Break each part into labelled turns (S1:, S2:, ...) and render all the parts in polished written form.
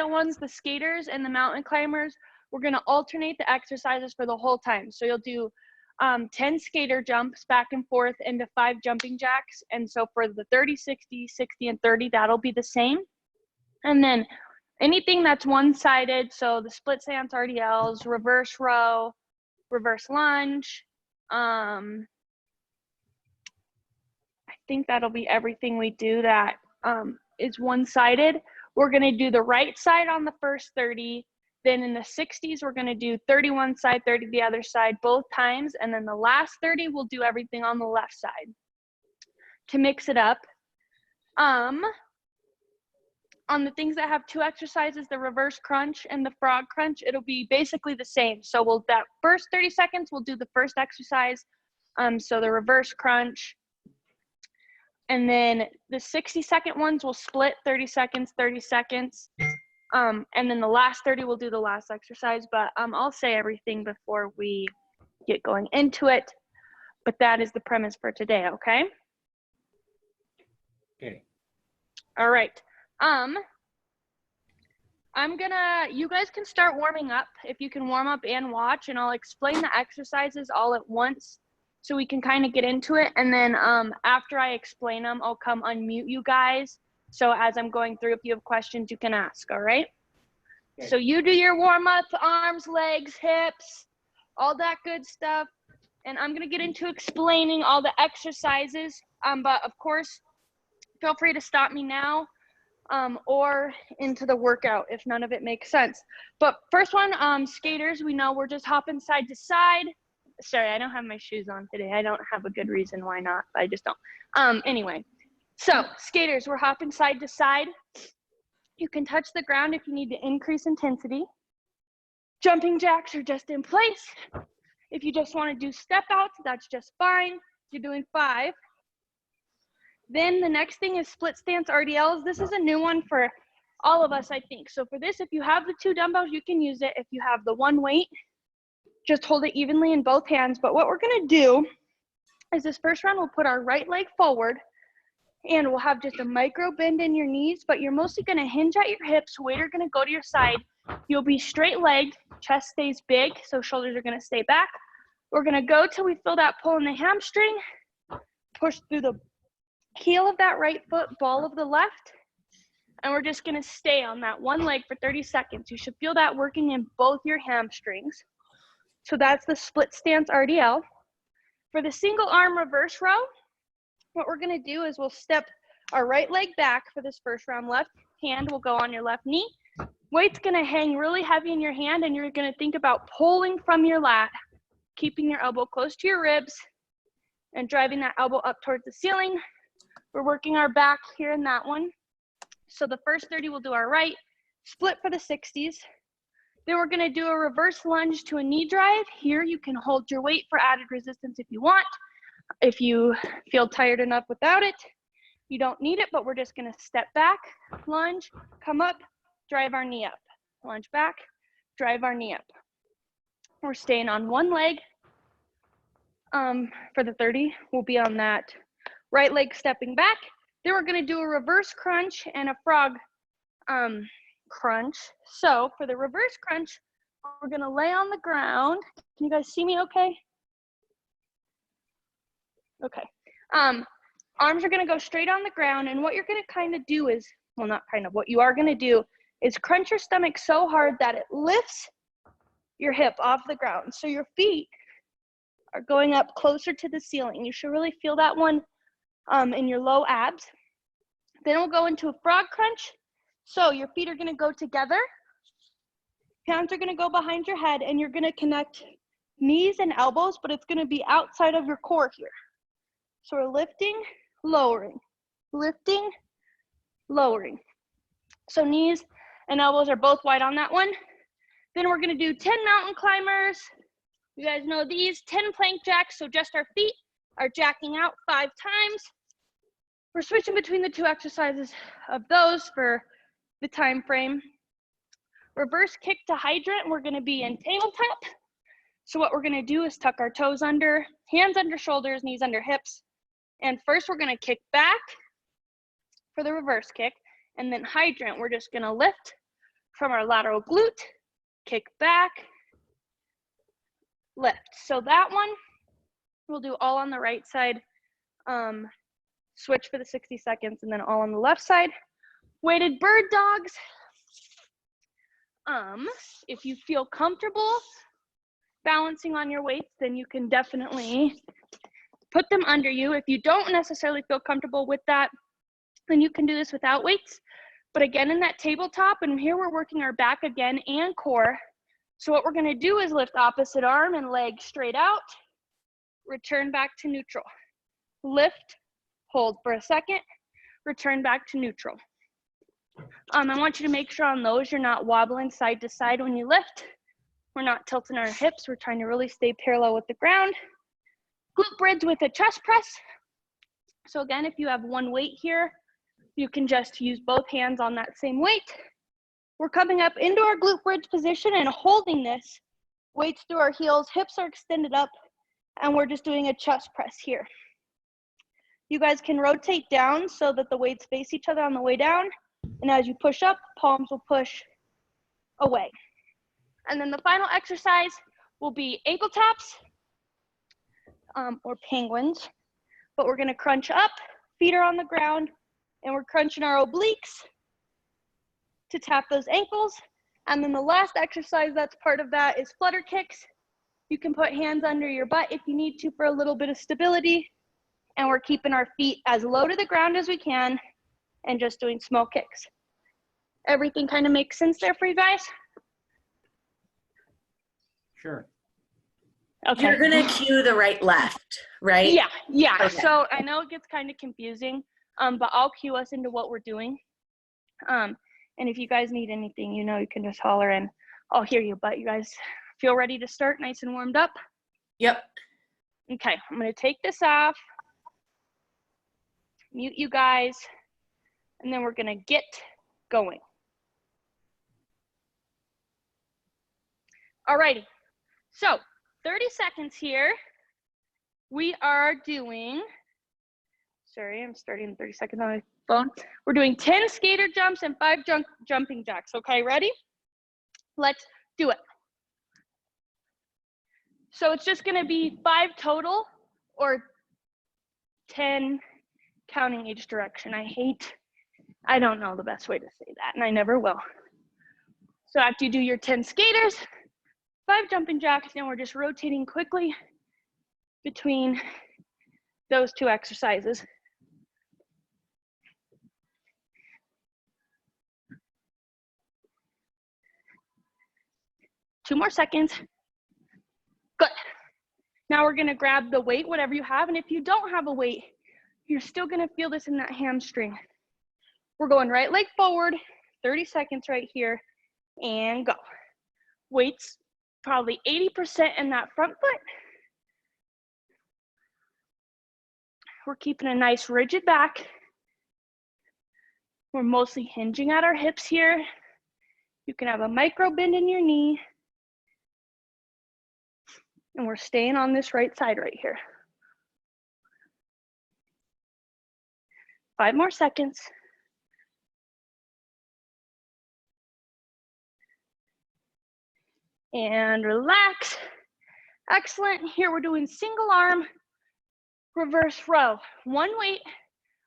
S1: ones, the skaters and the mountain climbers, we're going to alternate the exercises for the whole time. So you'll do 10 skater jumps back and forth into 5 jumping jacks. And so for the 30, 60, 60, and 30, that'll be the same. And then anything that's one-sided, so the split stance RDLs, reverse row, reverse lunge, I think that'll be everything we do that is one-sided. We're going to do the right side on the first 30. Then in the 60s, we're going to do 30 one side, 30 the other side, both times. And then the last 30, we'll do everything on the left side to mix it up. On the things that have 2 exercises, the reverse crunch and the frog crunch, it'll be basically the same. So that first 30 seconds, we'll do the first exercise. So the reverse crunch. And then the 60-second ones will split 30 seconds, 30 seconds. And then the last 30, we'll do the last exercise. But I'll say everything before we get going into it. But that is the premise for today, okay?
S2: Okay.
S1: All right. You guys can start warming up if you can warm up and watch, and I'll explain the exercises all at once so we can kind of get into it. And then after I explain them, I'll come unmute you guys. So as I'm going through, if you have questions, you can ask, all right? Okay. So you do your warm up, arms, legs, hips, all that good stuff. And I'm gonna get into explaining all the exercises. But of course, feel free to stop me now or into the workout if none of it makes sense. But first one, skaters, we know we're just hopping side to side. Sorry, I don't have my shoes on today. I don't have a good reason why not, but I just don't. Anyway, so skaters, we're hopping side to side. You can touch the ground if you need to increase intensity. Jumping jacks are just in place. If you just want to do step outs, that's just fine. You're doing 5. Then the next thing is split stance RDLs. This is a new one for all of us, I think. So for this, if you have the 2 dumbbells, you can use it. If you have the 1 weight, just hold it evenly in both hands. But what we're gonna do is this first round, we'll put our right leg forward and we'll have just a micro bend in your knees, but you're mostly gonna hinge at your hips, weight are gonna go to your side. You'll be straight legged, chest stays big, so shoulders are gonna stay back. We're gonna go till we feel that pull in the hamstring, push through the heel of that right foot, ball of the left, and we're just gonna stay on that one leg for 30 seconds. You should feel that working in both your hamstrings. So that's the split stance RDL. For the single arm reverse row, what we're gonna do is we'll step our right leg back for this first round. Left hand will go on your left knee. Weight's gonna hang really heavy in your hand, and you're gonna think about pulling from your lat, keeping your elbow close to your ribs and driving that elbow up towards the ceiling. We're working our back here in that one. So the first 30 we'll do our right, split for the 60s. Then we're gonna do a reverse lunge to a knee drive. Here you can hold your weight for added resistance if you want. If you feel tired enough without it, you don't need it, but we're just gonna step back, lunge, come up, drive our knee up. Lunge back, drive our knee up. We're staying on one leg. For the 30, we'll be on that right leg stepping back. Then we're gonna do a reverse crunch and a frog crunch. So for the reverse crunch, we're gonna lay on the ground. Can you guys see me okay? Okay. Arms are gonna go straight on the ground, and what you're gonna kind of do is, well, not kind of, what you are gonna do is crunch your stomach so hard that it lifts your hip off the ground. So your feet are going up closer to the ceiling. You should really feel that one in your low abs. Then we'll go into a frog crunch. So your feet are gonna go together. Hands are gonna go behind your head, and you're gonna connect knees and elbows, but it's gonna be outside of your core here. So we're lifting, lowering, lifting, lowering. So knees and elbows are both wide on that one. Then we're gonna do 10 mountain climbers. You guys know these, 10 plank jacks, so just our feet are jacking out 5 times. We're switching between the 2 exercises of those for the time frame. Reverse kick to hydrant, we're gonna be in tabletop. So what we're gonna do is tuck our toes under, hands under shoulders, knees under hips. And first we're gonna kick back for the reverse kick, and then hydrant, we're just gonna lift from our lateral glute, kick back, lift. So that one, we'll do all on the right side, switch for the 60 seconds, and then all on the left side. Weighted bird dogs. If you feel comfortable balancing on your weights, then you can definitely put them under you. If you don't necessarily feel comfortable with that, then you can do this without weights. But again, in that tabletop, and here we're working our back again and core. So what we're gonna do is lift opposite arm and leg straight out, return back to neutral. Lift, hold for a second, return back to neutral. I want you to make sure on those you're not wobbling side to side when you lift. We're not tilting our hips. We're trying to really stay parallel with the ground. Glute bridge with a chest press. So again, if you have one weight here, you can just use both hands on that same weight. We're coming up into our glute bridge position and holding this. Weights through our heels, hips are extended up, and we're just doing a chest press here. You guys can rotate down so that the weights face each other on the way down. And as you push up, palms will push away. And then the final exercise will be ankle taps or penguins. But we're gonna crunch up, feet are on the ground, and we're crunching our obliques to tap those ankles. And then the last exercise that's part of that is flutter kicks. You can put hands under your butt if you need to for a little bit of stability. And we're keeping our feet as low to the ground as we can and just doing small kicks. Everything kind of makes sense there for you guys?
S2: Sure.
S1: Okay.
S3: You're gonna cue the right left, right?
S1: Yeah.
S3: Okay.
S1: So I know it gets kind of confusing, but I'll cue us into what we're doing. And if you guys need anything, you know, you can just holler and I'll hear you, but you guys feel ready to start nice and warmed up?
S3: Yep.
S1: Okay, I'm gonna take this off, mute you guys, and then we're gonna get going. Alrighty, so 30 seconds here. We are doing, sorry, I'm starting 30 seconds on my phone. We're doing 10 skater jumps and 5 jumping jacks. Okay, ready? Let's do it. So it's just gonna be 5 total or 10 counting each direction. I don't know the best way to say that, and I never will. So after you do your 10 skaters, 5 jumping jacks, and we're just rotating quickly between those 2 exercises. Two more seconds. Good. Now we're gonna grab the weight, whatever you have, and if you don't have a weight, you're still gonna feel this in that hamstring. We're going right leg forward, 30 seconds right here, and go. Weights probably 80% in that front foot. We're keeping a nice rigid back. We're mostly hinging at our hips here. You can have a micro bend in your knee. And we're staying on this right side right here. 5 more seconds. And relax. Excellent. Here we're doing single arm, reverse row. One weight,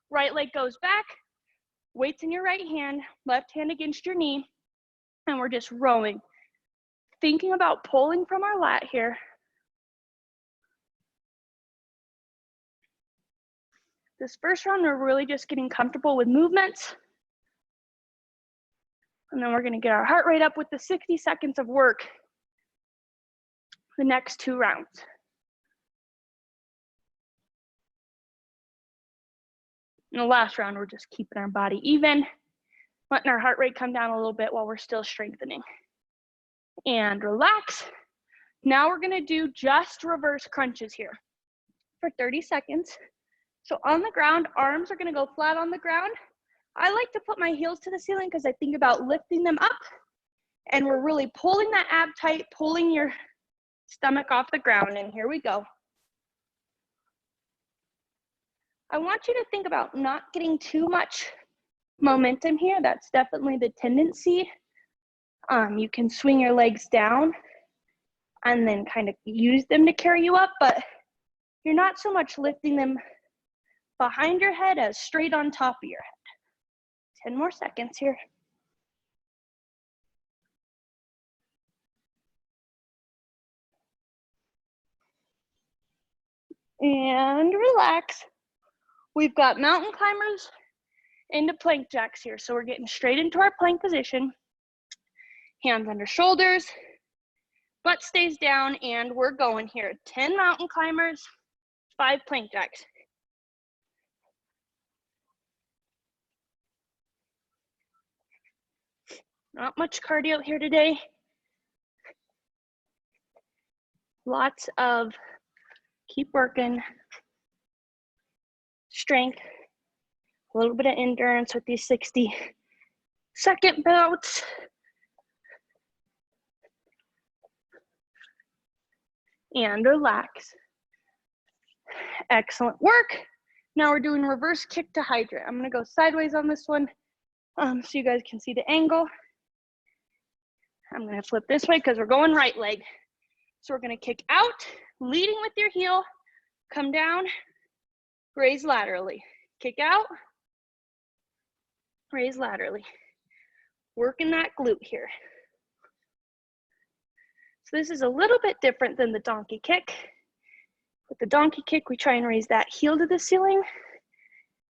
S1: right leg goes back, weights in your right hand, left hand against your knee, and we're just rowing. Thinking about pulling from our lat here. This first round, we're really just getting comfortable with movements. And then we're gonna get our heart rate up with the 60 seconds of work the next 2 rounds. In the last round, we're just keeping our body even, letting our heart rate come down a little bit while we're still strengthening. And relax. Now we're gonna do just reverse crunches here for 30 seconds. So on the ground, arms are gonna go flat on the ground. I like to put my heels to the ceiling because I think about lifting them up, and we're really pulling that ab tight, pulling your stomach off the ground, and here we go. I want you to think about not getting too much momentum here. That's definitely the tendency. You can swing your legs down and then kind of use them to carry you up, but you're not so much lifting them behind your head as straight on top of your head. 10 more seconds here. And relax. We've got mountain climbers into plank jacks here. So we're getting straight into our plank position. Hands under shoulders, butt stays down, and we're going here. 10 mountain climbers, 5 plank jacks. Not much cardio here today. Lots of keep working, strength, a little bit of endurance with these 60-second bouts. And relax. Excellent work. Now we're doing reverse kick to hydrate. I'm gonna go sideways on this one so you guys can see the angle. I'm gonna flip this way because we're going right leg. So we're gonna kick out, leading with your heel, come down, raise laterally. Kick out, raise laterally. Working that glute here. So this is a little bit different than the donkey kick. With the donkey kick, we try and raise that heel to the ceiling.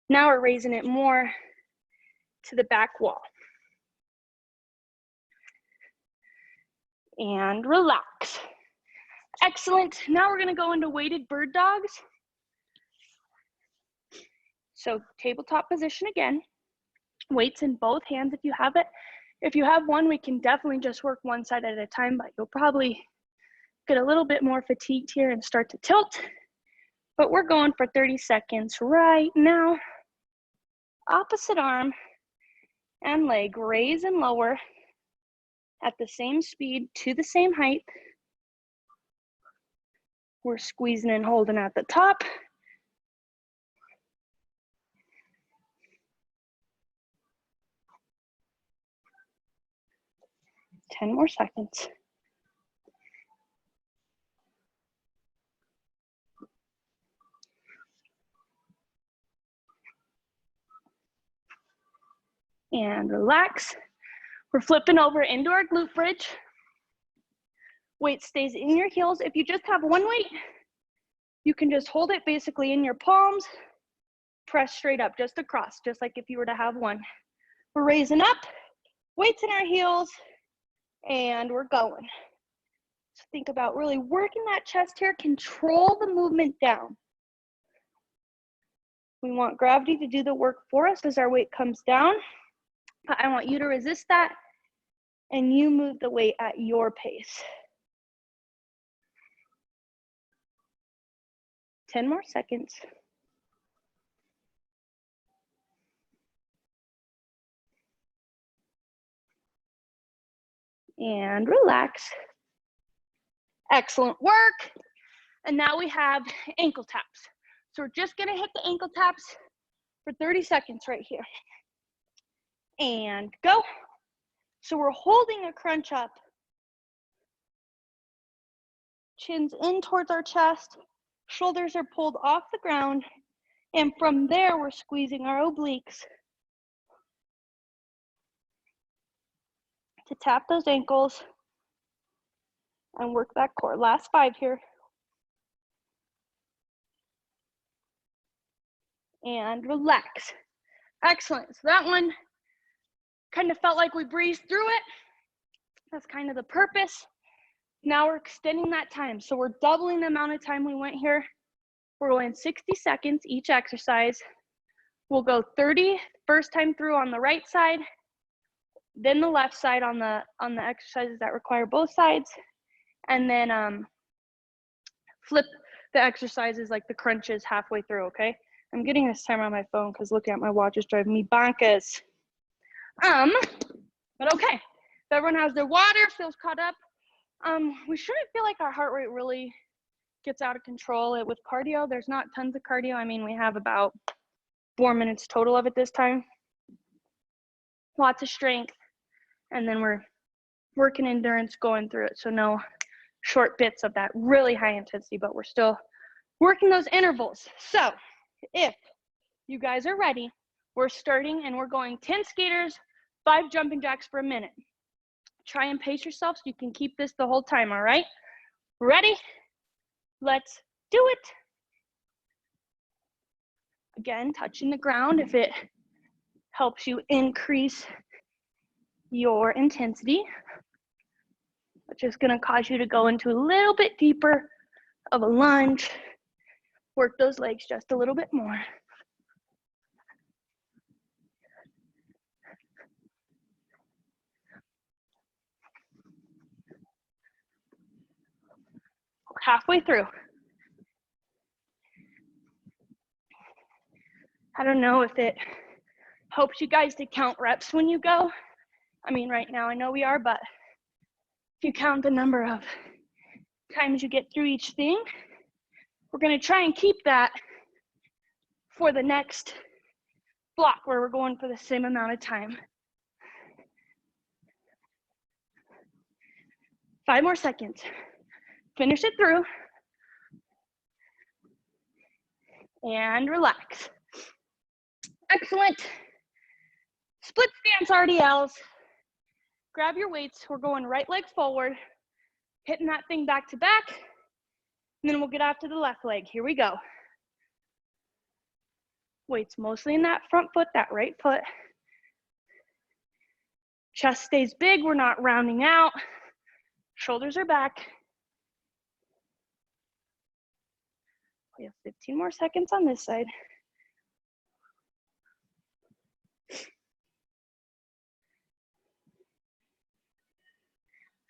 S1: Now we're raising it more to the back wall. And relax. Excellent. Now we're gonna go into weighted bird dogs. So tabletop position again. Weights in both hands if you have it. If you have one, we can definitely just work one side at a time, but you'll probably get a little bit more fatigued here and start to tilt. But we're going for 30 seconds right now. Opposite arm and leg, raise and lower at the same speed to the same height. We're squeezing and holding at the top. Ten more seconds. And relax. We're flipping over into our glute bridge. Weight stays in your heels. If you just have one weight, you can just hold it basically in your palms, press straight up, just across, just like if you were to have one. We're raising up, weights in our heels, and we're going. So think about really working that chest here, control the movement down. We want gravity to do the work for us as our weight comes down. But I want you to resist that and you move the weight at your pace. 10 more seconds. And relax. Excellent work. And now we have ankle taps. So we're just gonna hit the ankle taps for 30 seconds right here. And go. So we're holding a crunch up. Chins in towards our chest. Shoulders are pulled off the ground. And from there, we're squeezing our obliques to tap those ankles and work that core. Last 5 here. And relax. Excellent. So that one kind of felt like we breezed through it. That's kind of the purpose. Now we're extending that time. So we're doubling the amount of time we went here. We're going 60 seconds each exercise. We'll go 30 first time through on the right side, then the left side on the exercises that require both sides, and then flip the exercises like the crunches halfway through, okay? I'm getting this timer on my phone because looking at my watch is driving me bonkers. But okay, if everyone has their water, feels caught up, we shouldn't feel like our heart rate really gets out of control. With cardio, there's not tons of cardio. I mean, we have about 4 minutes total of it this time. Lots of strength, and then we're working endurance going through it. So no short bits of that really high intensity, but we're still working those intervals. So if you guys are ready, we're starting and we're going 10 skaters, 5 jumping jacks for a minute. Try and pace yourself so you can keep this the whole time, all right? Ready? Let's do it. Again, touching the ground if it helps you increase your intensity, which is gonna cause you to go into a little bit deeper of a lunge, work those legs just a little bit more. Halfway through. I don't know if it helps you guys to count reps when you go. I mean, right now I know we are, but if you count the number of times you get through each thing, we're gonna try and keep that for the next block where we're going for the same amount of time. 5 more seconds. Finish it through. And relax. Excellent. Split stance RDLs. Grab your weights. We're going right leg forward, hitting that thing back to back, and then we'll get after the left leg. Here we go. Weights mostly in that front foot, that right foot. Chest stays big, we're not rounding out. Shoulders are back. We have 15 more seconds on this side.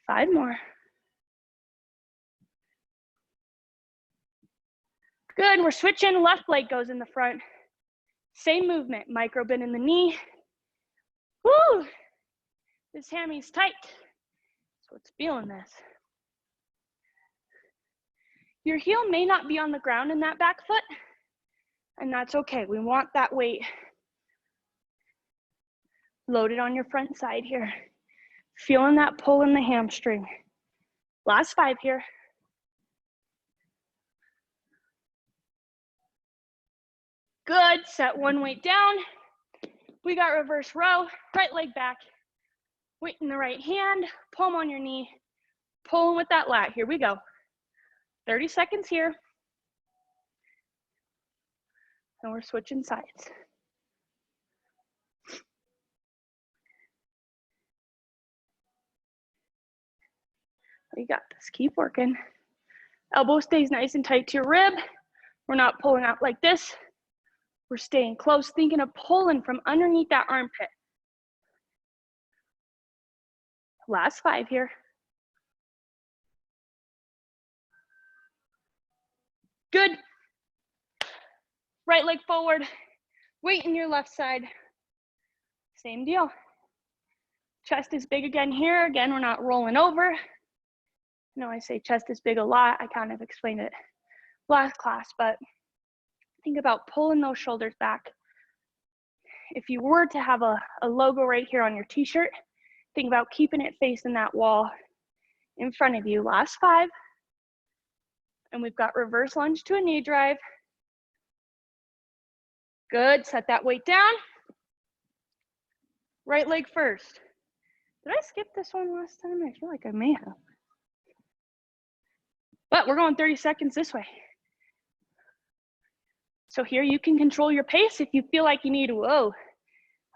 S1: Five more. Good, we're switching, left leg goes in the front. Same movement, micro bend in the knee. Woo! This hammy's tight, so it's feeling this. Your heel may not be on the ground in that back foot, and that's okay. We want that weight loaded on your front side here. Feeling that pull in the hamstring. Last 5 here. Good, set one weight down. We got reverse row, right leg back. Weight in the right hand, palm on your knee, pulling with that lat. Here we go. 30 seconds here. And we're switching sides. You got this, keep working. Elbow stays nice and tight to your rib. We're not pulling out like this. We're staying close, thinking of pulling from underneath that armpit. Last 5 here. Good. Right leg forward, weight in your left side. Same deal. Chest is big again here. Again, we're not rolling over. I know I say chest is big a lot. I kind of explained it last class, but think about pulling those shoulders back. If you were to have a logo right here on your t-shirt, think about keeping it facing that wall in front of you. Last 5. And we've got reverse lunge to a knee drive. Good, set that weight down. Right leg first. Did I skip this one last time? I feel like I may have. But we're going 30 seconds this way. So here you can control your pace if you feel like you need, whoa,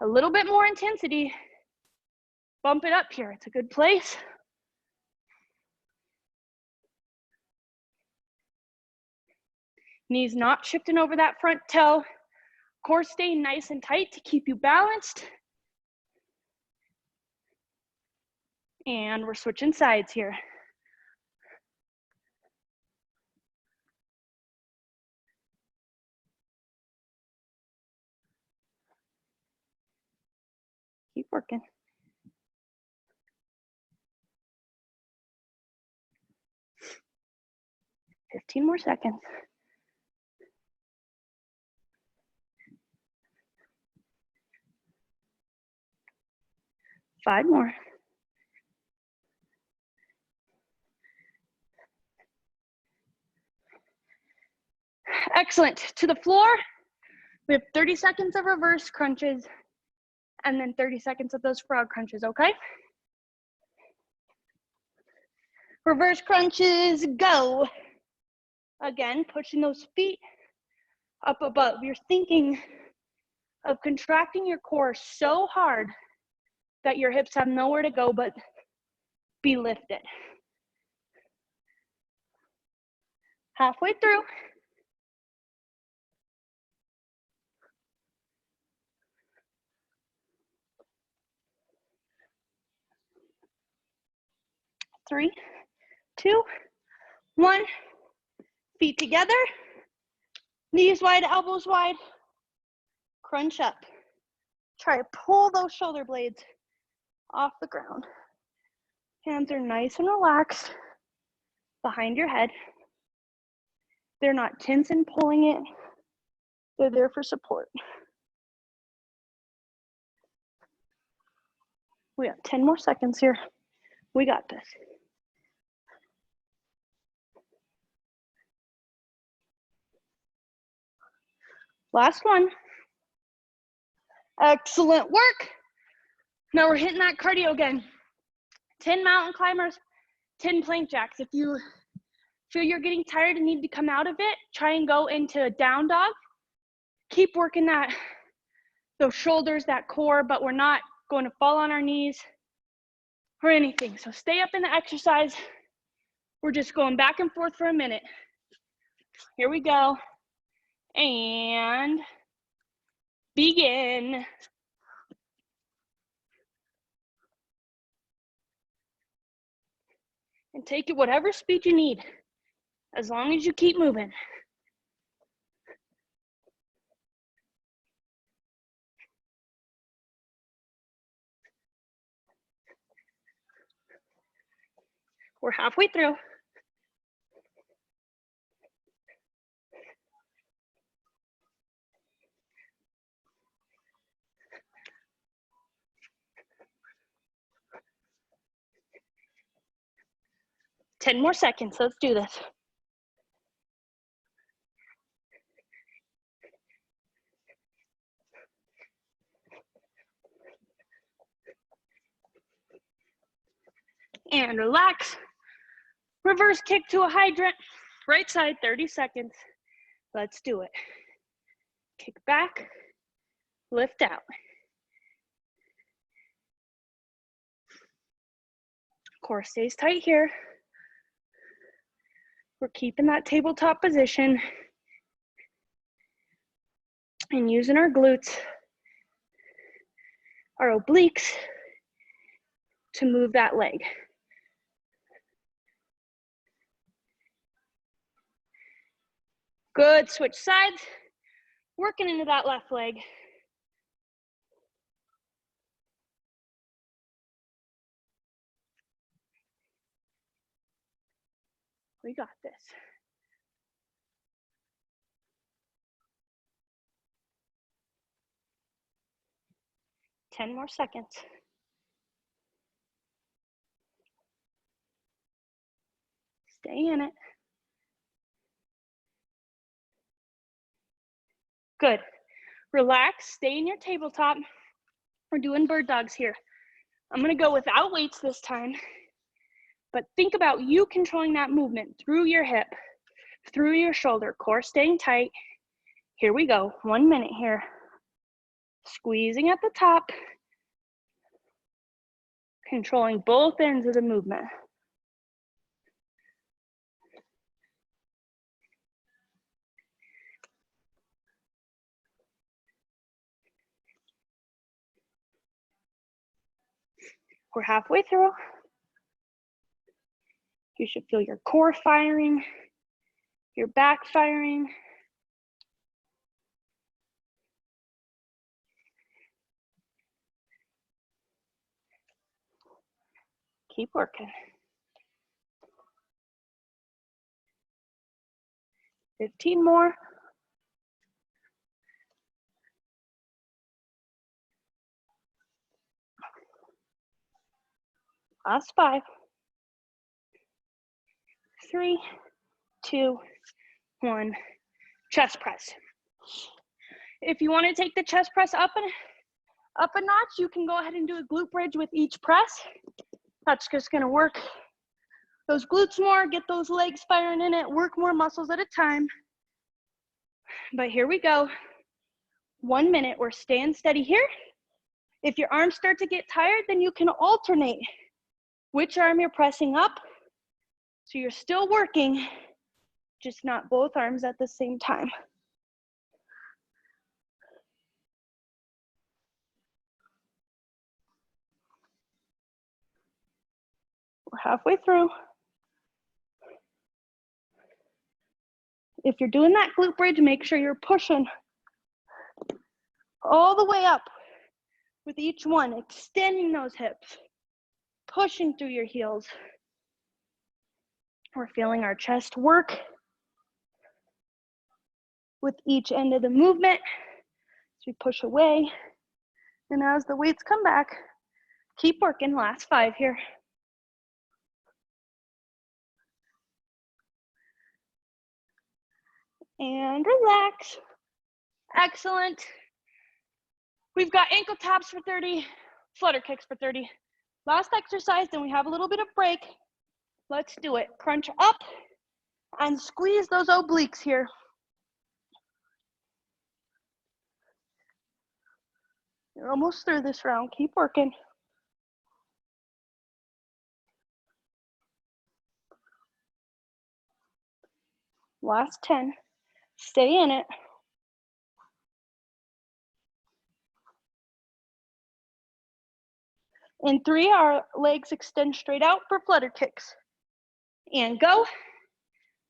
S1: a little bit more intensity. Bump it up here, it's a good place. Knees not shifting over that front toe. Core staying nice and tight to keep you balanced. And we're switching sides here. Keep working. Fifteen more seconds. Five more. Excellent. To the floor. We have 30 seconds of reverse crunches and then 30 seconds of those frog crunches, okay? Reverse crunches, go. Again, pushing those feet up above. You're thinking of contracting your core so hard that your hips have nowhere to go but be lifted. Halfway through. Three, two, one. Feet together. Knees wide, elbows wide. Crunch up. Try to pull those shoulder blades off the ground. Hands are nice and relaxed behind your head. They're not tense and pulling it. They're there for support. We have 10 more seconds here. We got this. Last one. Excellent work. Now we're hitting that cardio again. 10 mountain climbers, 10 plank jacks. If you feel you're getting tired and need to come out of it, try and go into a down dog. Keep working those shoulders, that core, but we're not going to fall on our knees or anything. So stay up in the exercise. We're just going back and forth for a minute. Here we go. And begin. And take it whatever speed you need, as long as you keep moving. We're halfway through. Ten more seconds, let's do this. And relax. Reverse kick to a hydrant. Right side, 30 seconds. Let's do it. Kick back, lift out. Core stays tight here. We're keeping that tabletop position and using our glutes, our obliques to move that leg. Good, switch sides. Working into that left leg. We got this. Ten more seconds. Stay in it. Good. Relax, stay in your tabletop. We're doing bird dogs here. I'm gonna go without weights this time, but think about you controlling that movement through your hip, through your shoulder, core staying tight. Here we go, 1 minute here. Squeezing at the top, controlling both ends of the movement. We're halfway through. You should feel your core firing, your back firing. Keep working. 15 more. Last 5. 3, 2, 1. chest press. If you want to take the chest press up a notch, you can go ahead and do a glute bridge with each press. That's just going to work those glutes more, get those legs firing in it, work more muscles at a time. But here we go. 1 minute, we're staying steady here. If your arms start to get tired, then you can alternate which arm you're pressing up. So you're still working, just not both arms at the same time. We're halfway through. If you're doing that glute bridge, make sure you're pushing all the way up with each one, extending those hips, pushing through your heels. We're feeling our chest work with each end of the movement as we push away. And as the weights come back, keep working. Last 5 here. And relax. Excellent. We've got ankle taps for 30, flutter kicks for 30. Last exercise, then we have a little bit of break. Let's do it. Crunch up and squeeze those obliques here. You're almost through this round. Keep working. Last 10. Stay in it. In 3, our legs extend straight out for flutter kicks. And go.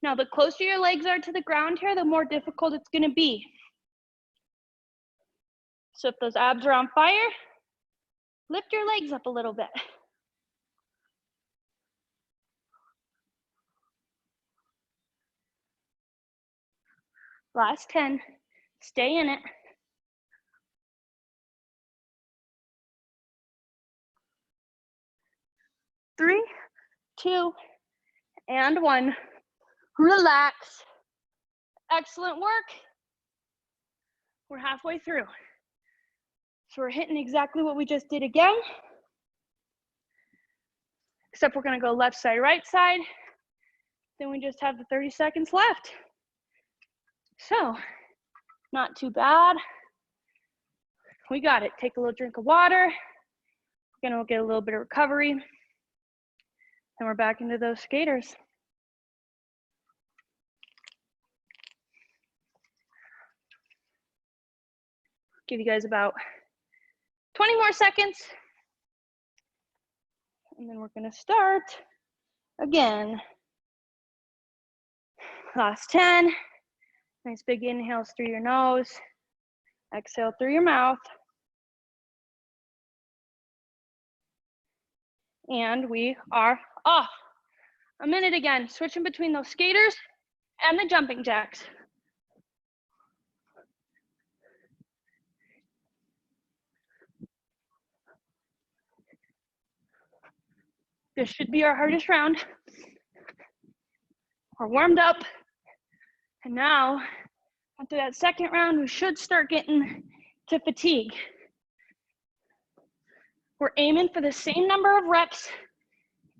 S1: Now, the closer your legs are to the ground here, the more difficult it's going to be. So if those abs are on fire, lift your legs up a little bit. Last 10. Stay in it. Three, 2, and 1. Relax. Excellent work. We're halfway through. So we're hitting exactly what we just did again, except we're gonna go left side, right side. Then we just have the 30 seconds left. So, not too bad. We got it. Take a little drink of water. We're gonna get a little bit of recovery. And we're back into those skaters. Give you guys about 20 more seconds. And then we're gonna start again. Last 10. Nice big inhales through your nose. Exhale through your mouth. And we are off. A minute again, switching between those skaters and the jumping jacks. This should be our hardest round. We're warmed up. And now, after that second round, we should start getting to fatigue. We're aiming for the same number of reps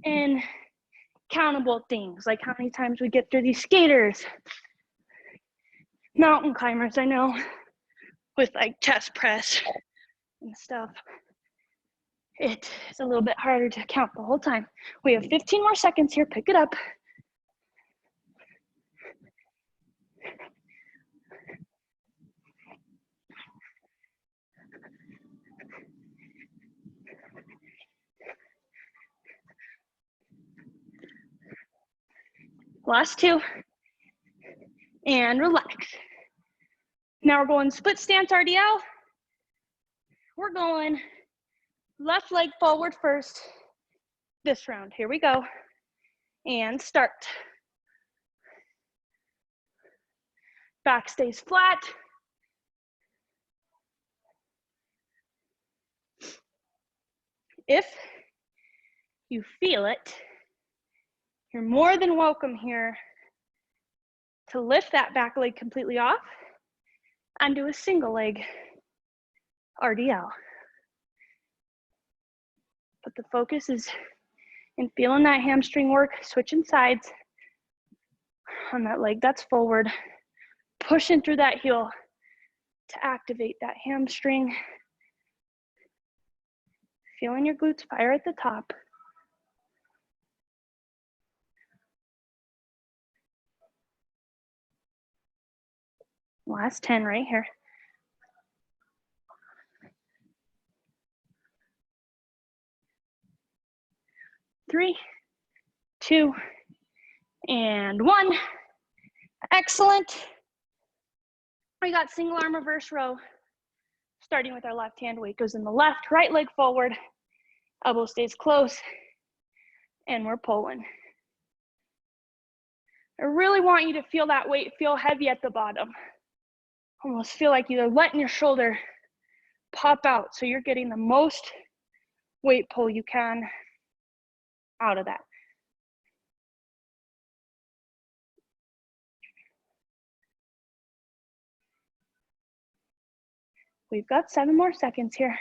S1: in countable things, like how many times we get through these skaters, mountain climbers, I know, with like chest press and stuff. It's a little bit harder to count the whole time. We have 15 more seconds here, pick it up. Last 2, and relax. Now we're going split stance RDL. We're going left leg forward first this round. Here we go, and start. Back stays flat. If you feel it, you're more than welcome here to lift that back leg completely off and do a single leg RDL. But the focus is in feeling that hamstring work, switching sides on that leg that's forward, pushing through that heel to activate that hamstring. Feeling your glutes fire at the top. Last 10 right here. 3, 2, and 1. Excellent. We got single arm reverse row. Starting with our left hand, weight goes in the left, right leg forward, elbow stays close, and we're pulling. I really want you to feel that weight feel heavy at the bottom. Almost feel like you're letting your shoulder pop out, so you're getting the most weight pull you can out of that. We've got 7 more seconds here.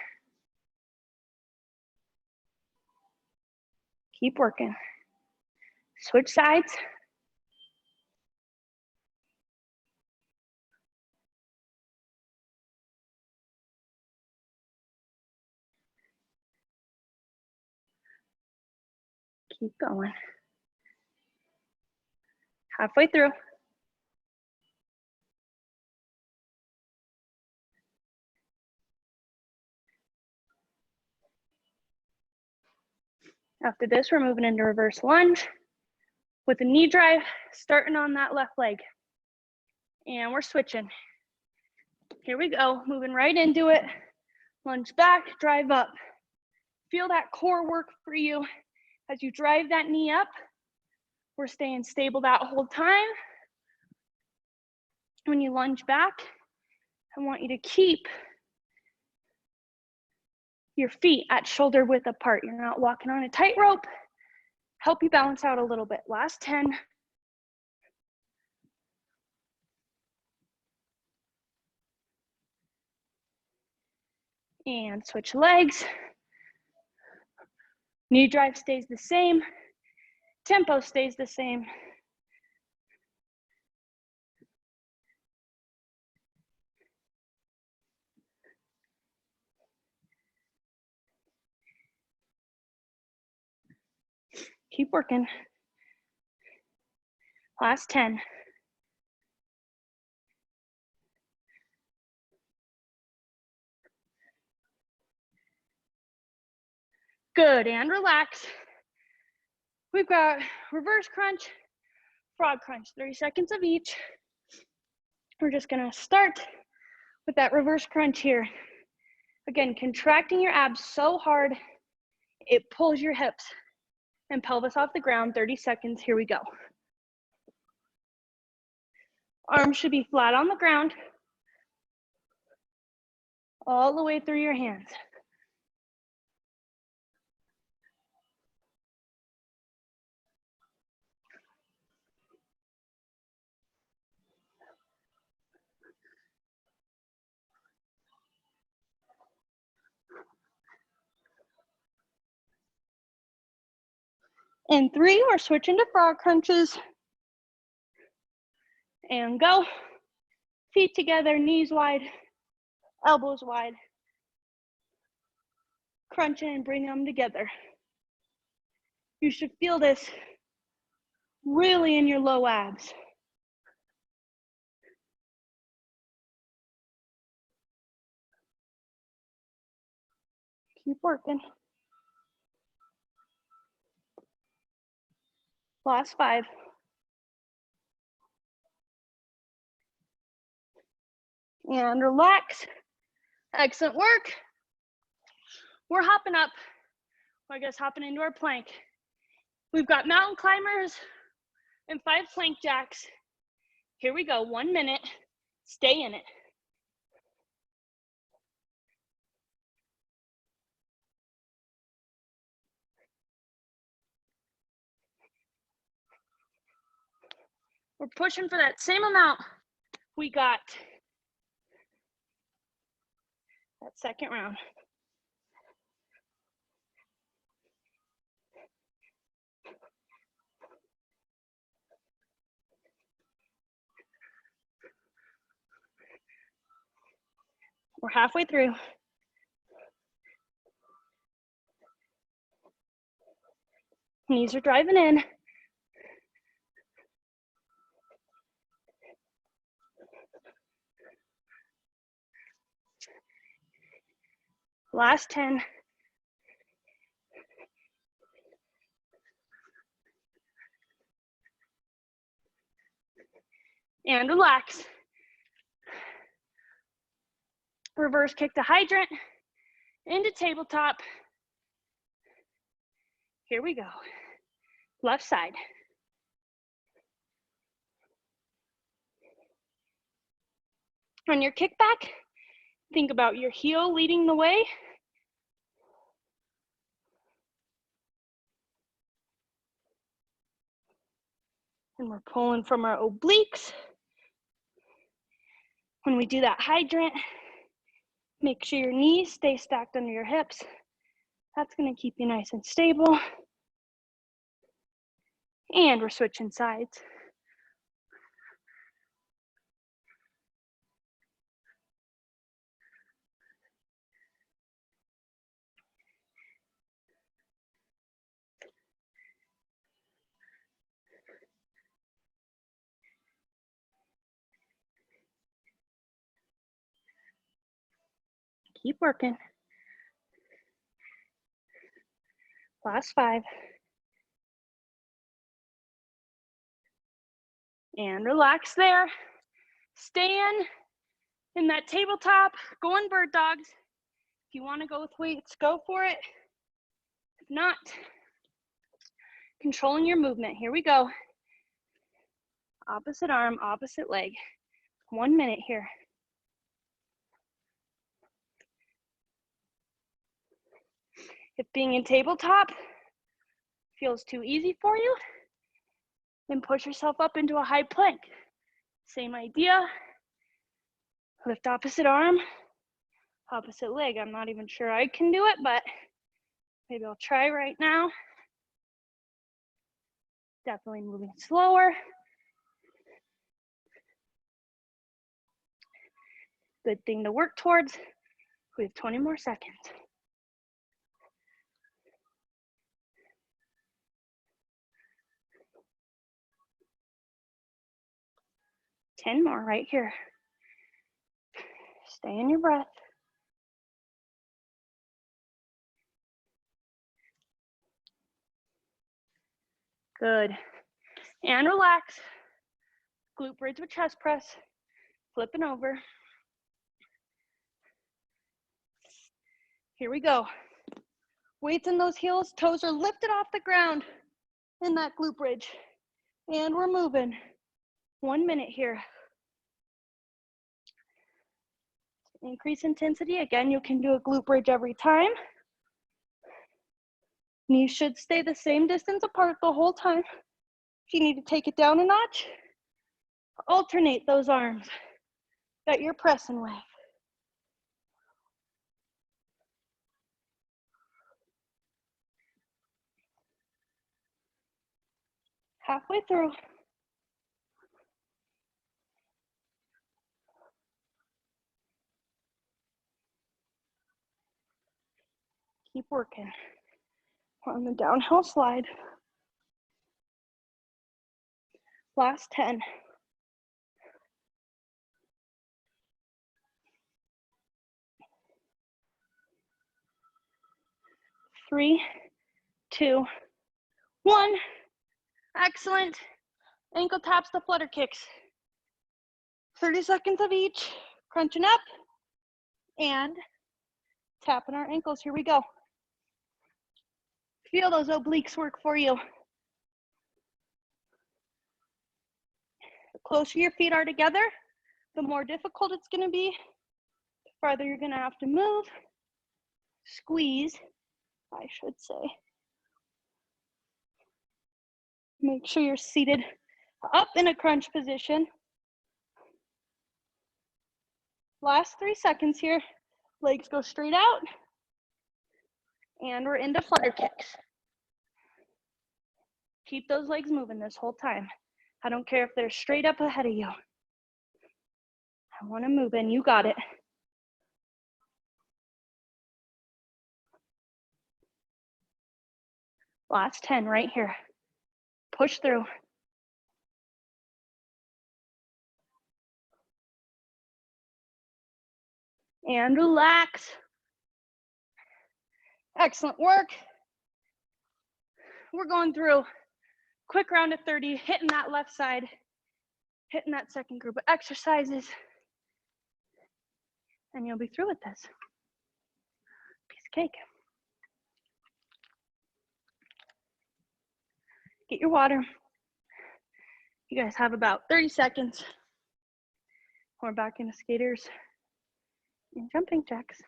S1: Keep working. Switch sides. Keep going. Halfway through. After this, we're moving into reverse lunge with a knee drive, starting on that left leg. And we're switching. Here we go, moving right into it. Lunge back, drive up. Feel that core work for you as you drive that knee up. We're staying stable that whole time. When you lunge back, I want you to keep your feet at shoulder width apart. You're not walking on a tightrope. Help you balance out a little bit. Last 10. And switch legs. Knee drive stays the same. Tempo stays the same. Keep working. Last 10. Good, and relax. We've got reverse crunch, frog crunch, 30 seconds of each. We're just gonna start with that reverse crunch here. Again, contracting your abs so hard, it pulls your hips and pelvis off the ground. 30 seconds, here we go. Arms should be flat on the ground, all the way through your hands. In 3, we're switching to frog crunches. And go. Feet together, knees wide, elbows wide. Crunch in and bring them together. You should feel this really in your low abs. Keep working. Last 5. And relax. Excellent work. We're hopping up. I guess hopping into our plank. We've got mountain climbers and 5 plank jacks. Here we go, 1 minute. Stay in it. We're pushing for that same amount we got that second round. We're halfway through. Knees are driving in. Last 10. And relax. Reverse kick to hydrant, into tabletop. Here we go. Left side. On your kickback, think about your heel leading the way. And we're pulling from our obliques. When we do that hydrant, make sure your knees stay stacked under your hips. That's gonna keep you nice and stable. And we're switching sides. Keep working. Last 5. And relax there. Stay in that tabletop, go in bird dogs. If you wanna go with weights, go for it. If not, controlling your movement. Here we go. Opposite arm, opposite leg. 1 minute here. If being in tabletop feels too easy for you, then push yourself up into a high plank. Same idea. Lift opposite arm, opposite leg. I'm not even sure I can do it, but maybe I'll try right now. Definitely moving slower. Good thing to work towards. We have 20 more seconds. Ten more right here. Stay in your breath. Good. And relax. Glute bridge with chest press. Flipping over. Here we go. Weights in those heels, toes are lifted off the ground in that glute bridge. And we're moving. 1 minute here. Increase intensity. Again, you can do a glute bridge every time. Knees should stay the same distance apart the whole time. If you need to take it down a notch, alternate those arms that you're pressing with. Halfway through. Keep working. We're on the downhill slide. Last 10. 3, 2, 1. Excellent. Ankle taps to flutter kicks. 30 seconds of each. Crunching up and tapping our ankles. Here we go. Feel those obliques work for you. The closer your feet are together, the more difficult it's going to be. The farther you're going to have to move. Squeeze, I should say. Make sure you're seated Up in a crunch position. Last 3 seconds here. Legs go straight out. And we're into flutter kicks. Keep those legs moving this whole time. I don't care if they're straight up ahead of you. I want to move in. You got it. Last 10 right here. Push through. And relax. Excellent work. We're going through quick round of 30, hitting that left side, hitting that second group of exercises, and you'll be through with this. Piece of cake. Get your water. You guys have about 30 seconds. We're back into skaters and jumping jacks.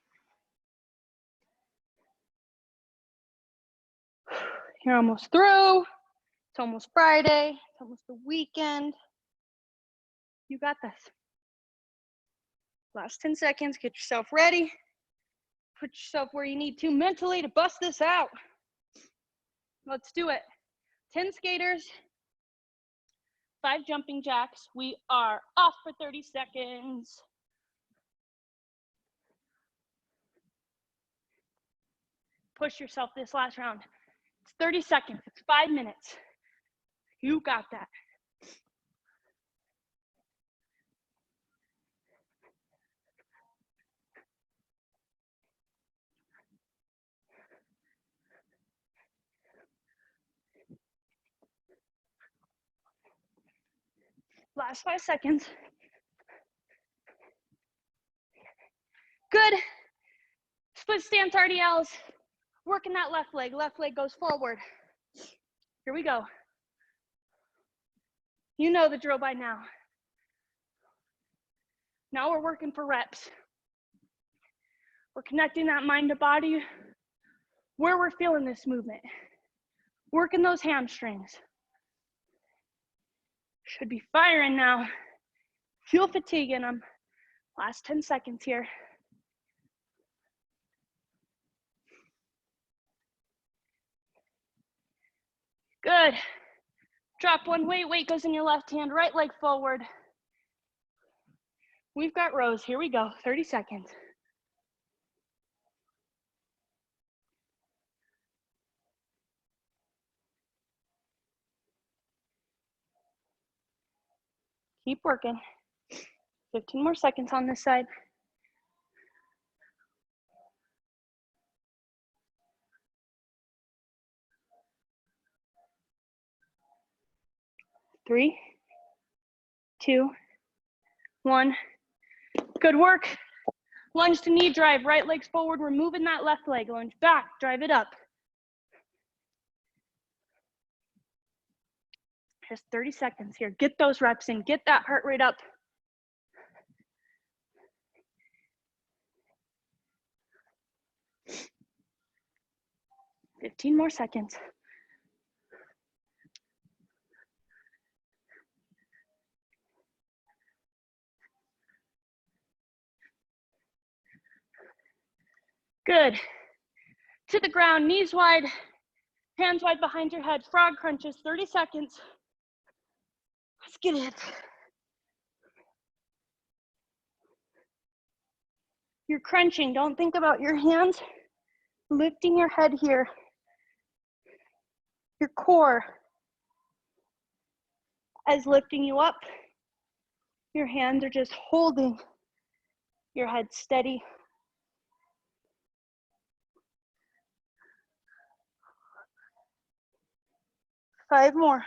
S1: You're almost through. It's almost Friday. It's almost the weekend. You got this. Last 10 seconds. Get yourself ready. Put yourself where you need to mentally to bust this out. Let's do it. 10 skaters, 5 jumping jacks. We are off for 30 seconds. Push yourself this last round. It's 30 seconds. It's 5 minutes. You got that. Last 5 seconds. Good. Split stance RDLs. Working that left leg. Left leg goes forward. Here we go. You know the drill by now. Now we're working for reps. We're connecting that mind to body where we're feeling this movement. Working those hamstrings. Should be firing now. Feel fatigue in them. Last 10 seconds here. Good. Drop one weight. Weight goes in your left hand. Right leg forward. We've got rows. Here we go. 30 seconds. Keep working. 15 more seconds on this side. 3, 2, 1. Good work. Lunge to knee drive. Right leg's forward. We're moving that left leg. Lunge back. Drive it up. Just 30 seconds here. Get those reps in. Get that heart rate up. Fifteen more seconds. Good. To the ground, knees wide, hands wide behind your head. Frog crunches, 30 seconds. Let's get it. You're crunching. Don't think about your hands. Lifting your head here. Your core is lifting you up. Your hands are just holding your head steady. Five more.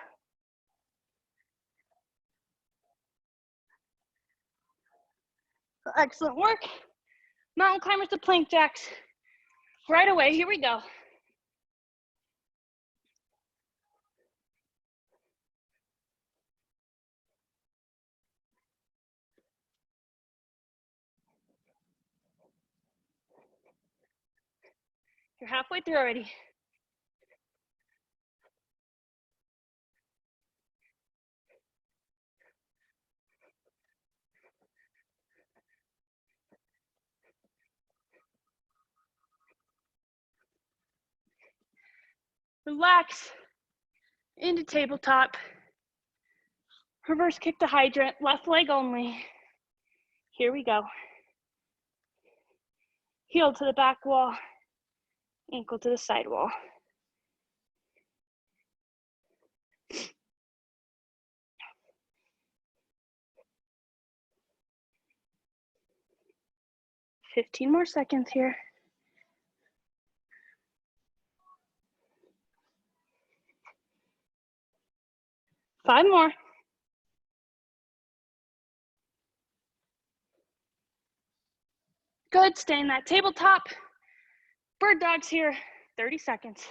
S1: Excellent work. Mountain climbers to plank jacks. Right away, here we go. You're halfway through already. Relax into tabletop. Reverse kick to hydrant, left leg only. Here we go. Heel to the back wall, ankle to the side wall. $15 more seconds here. Five more. Good, stay in that tabletop. Bird dogs here, 30 seconds.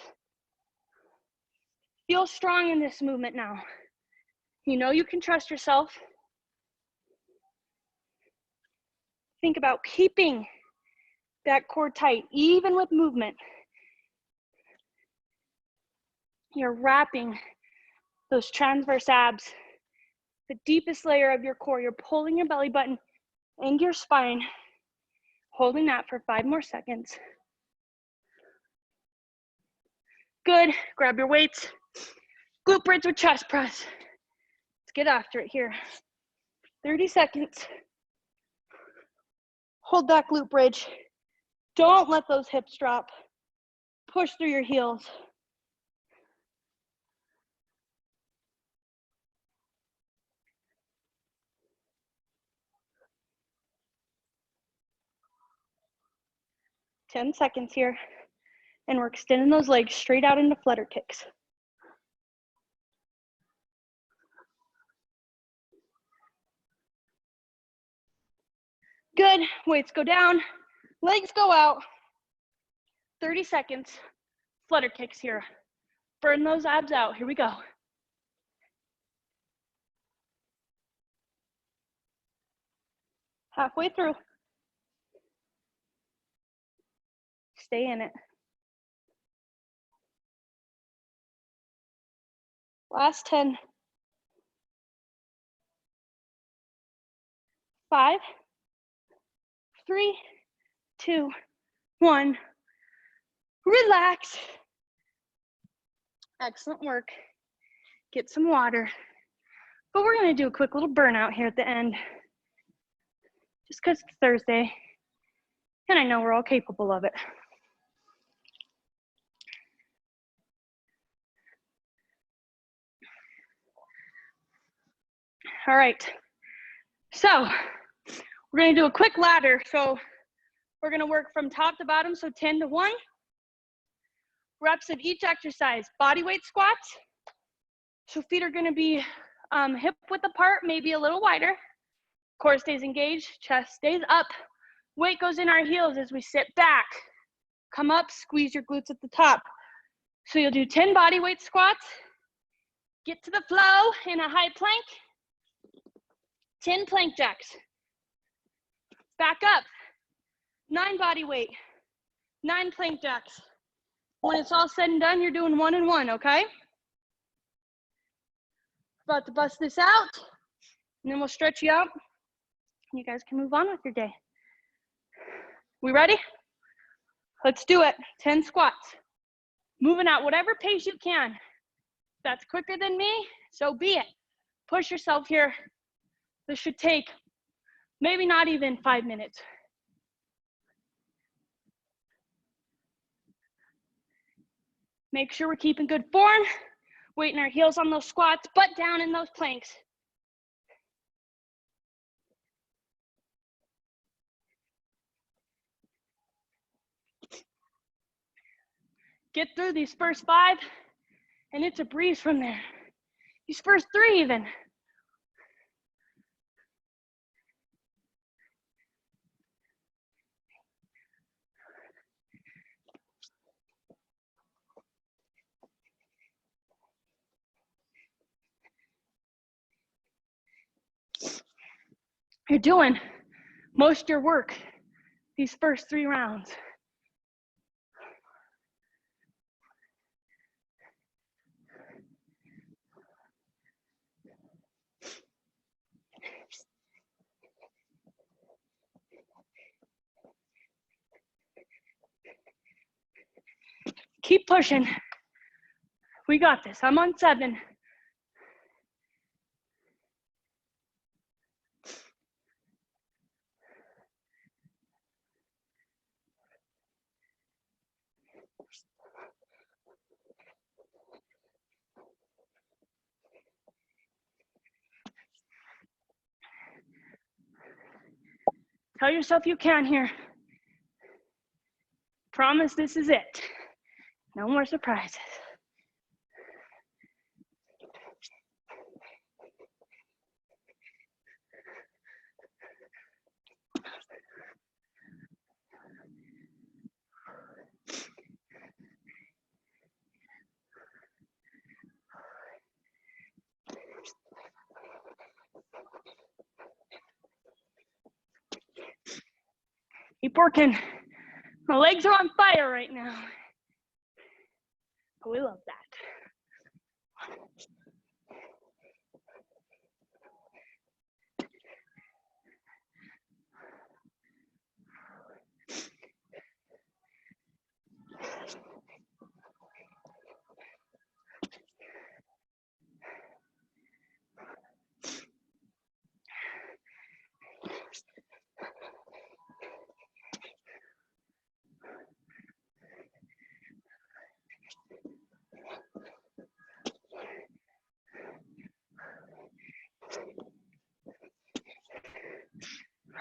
S1: Feel strong in this movement now. You know you can trust yourself. Think about keeping that core tight, even with movement. You're wrapping those transverse abs, the deepest layer of your core. You're pulling your belly button into your spine, holding that for 5 more seconds. Good, grab your weights. Glute bridge with chest press. Let's get after it here. 30 seconds. Hold that glute bridge. Don't let those hips drop. Push through your heels. Ten seconds here. And we're extending those legs straight out into flutter kicks. Good, weights go down, legs go out. 30 seconds, flutter kicks here. Burn those abs out, here we go. Halfway through. Stay in it. Last 10. 5, 3, 2, 1. Relax. Excellent work. Get some water. But we're gonna do a quick little burnout here at the end. Just because it's Thursday, and I know we're all capable of it. All right, so we're gonna do a quick ladder. So we're gonna work from top to bottom, so 10 to 1. Reps of each exercise. Body weight squats. So feet are gonna be hip width apart, maybe a little wider. Core stays engaged, chest stays up. Weight goes in our heels as we sit back. Come up, squeeze your glutes at the top. So you'll do 10 body weight squats. Get to the flow in a high plank. 10 plank jacks. Back up. 9 body weight. 9 plank jacks. When it's all said and done, you're doing 1 and 1, okay? About to bust this out, and then we'll stretch you out. You guys can move on with your day. We ready? Let's do it. 10 squats. Moving at whatever pace you can. If that's quicker than me, so be it. Push yourself here. This should take maybe not even 5 minutes. Make sure we're keeping good form. Weight in our heels on those squats, butt down in those planks. Get through these first 5, and it's a breeze from there. These first 3 even. You're doing most of your work these first 3 rounds. Keep pushing. We got this. I'm on 7. Tell yourself you can here. Promise this is it. No more surprises. Keep working. My legs are on fire right now. But we love that.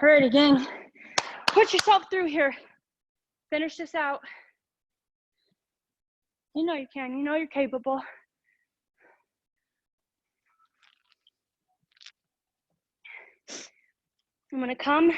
S1: Alrighty, gang. Put yourself through here. Finish this out. You know you can. You know you're capable. I'm gonna come